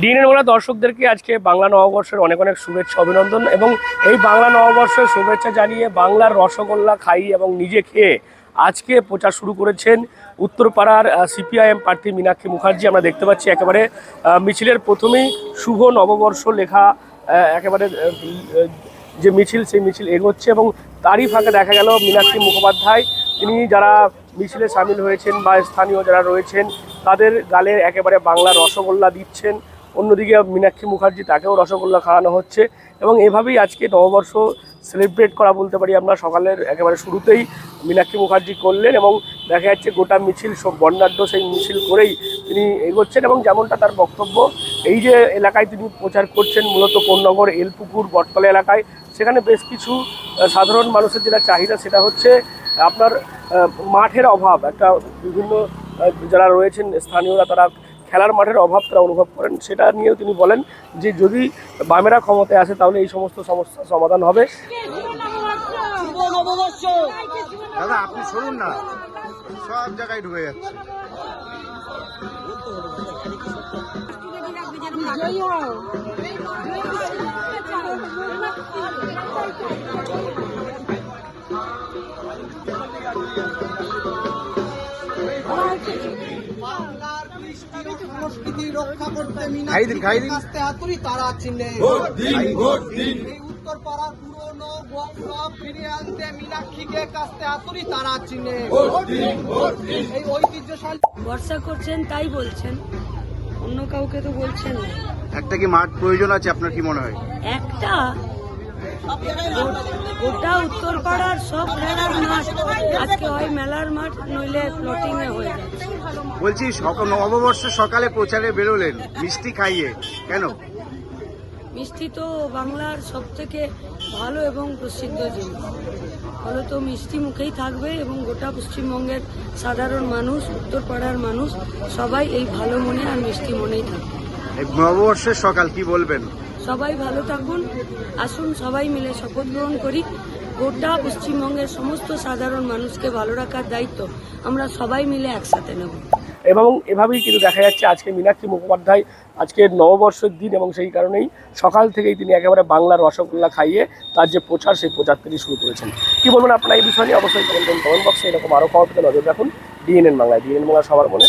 DNA Bangla দর্শকদেরকে আজকে বাংলা নববর্ষের অনেক অনেক শুভেচ্ছা অভিনন্দন। এবং এই বাংলা নববর্ষের শুভেচ্ছা জানিয়ে বাংলার রসগোল্লা খাই এবং নিজে খেয়ে আজকে প্রচার শুরু করেছেন উত্তরপাড়ার সিপিআইএম প্রার্থী মীনাক্ষী মুখার্জি। আমরা দেখতে পাচ্ছি একেবারে মিছিলের প্রথমেই শুভ নববর্ষ লেখা একেবারে যে মিছিল, সেই মিছিল এগোচ্ছে এবং তারই ফাঁকে দেখা গেল মীনাক্ষী মুখোপাধ্যায় তিনি যারা মিছিলে সামিল হয়েছেন বা স্থানীয় যারা রয়েছেন তাদের গালে একেবারে বাংলা রসগোল্লা দিচ্ছেন। অন্যদিকে মীনাক্ষী মুখার্জি তাকেও রসগোল্লা খাওয়ানো হচ্ছে এবং এভাবেই আজকে নববর্ষ সেলিব্রেট করা বলতে পারি আমরা। সকালের একেবারে শুরুতেই মীনাক্ষী মুখার্জি করলেন এবং দেখা যাচ্ছে গোটা মিছিল সব বর্ণাঢ্য সেই মিছিল করেই তিনি এগোচ্ছেন। এবং যেমনটা তার বক্তব্য, এই যে এলাকায় তিনি প্রচার করছেন মূলত কোন্নগর, এলপুকুর, বটতলা এলাকায়, সেখানে বেশ কিছু সাধারণ মানুষের যেটা চাহিদা সেটা হচ্ছে আপনার মাঠের অভাব। একটা বিভিন্ন যারা রয়েছেন স্থানীয়রা তারা খেলার মাঠের অভাব তারা অনুভব করেন, সেটা নিয়েও তিনি বলেন যে যদি বামেরা ক্ষমতায় আসে তাহলে এই সমস্ত সমস্যার সমাধান হবে। দাদা আপনি শুনুন না, সব জায়গায় ঢুকে যাচ্ছে। সংস্কৃতি রক্ষা করতে তারা চিহ্নে উত্তরপাড়ার পুরনো গৌরব ফিরিয়ে আনতে মীনাক্ষীকে কাস্তে হাতুড়ি তারা চিহ্নে এই ঐতিহ্যশালী ভরসা করছেন তাই বলছেন, অন্য কাউকে তো বলছেন না। একটা কি মাঠ প্রয়োজন আছে আপনার কি মনে হয়? একটা গোটা উত্তরপাড়ার সব খেলার মাঠ আজকে হয় মেলার মাঠ, নইলে প্লটিং এ হয়ে যাচ্ছে। বলছি নববর্ষের সকালে প্রচারে বেরোলেন মিষ্টি খাইয়ে, কেন? মিষ্টি তো বাংলার সব থেকে ভালো এবং প্রসিদ্ধ জিনিস, ফলে তো মিষ্টি মুখেই থাকবে এবং গোটা পশ্চিমবঙ্গের সাধারণ মানুষ, উত্তরপাড়ার মানুষ সবাই এই ভালো মনে আর মিষ্টি মনেই থাকবে। এই নববর্ষের সকাল কি বলবেন? সবাই ভালো থাকুন, আসুন সবাই মিলে শপথ গ্রহণ করি। গোটা পশ্চিমবঙ্গের সমস্ত সাধারণ মানুষকে ভালো রাখার দায়িত্ব আমরা সবাই মিলে একসাথে নেব। এবং এভাবেই কিন্তু দেখা যাচ্ছে আজকে মীনাক্ষী মুখোপাধ্যায় আজকে নববর্ষের দিন এবং সেই কারণেই সকাল থেকেই তিনি একেবারে বাংলার রসগোল্লা খাইয়ে তার যে প্রচার সেই প্রচার তিনি শুরু করেছেন। কি বলবেন আপনার এই বিষয় নিয়ে? অবশ্যই কমেন্ট বক্সে এরকম আরও খবর পেতে নজর রাখুন ডিএনএন বাংলায়। ডিএনএন বাংলা সবার মনে।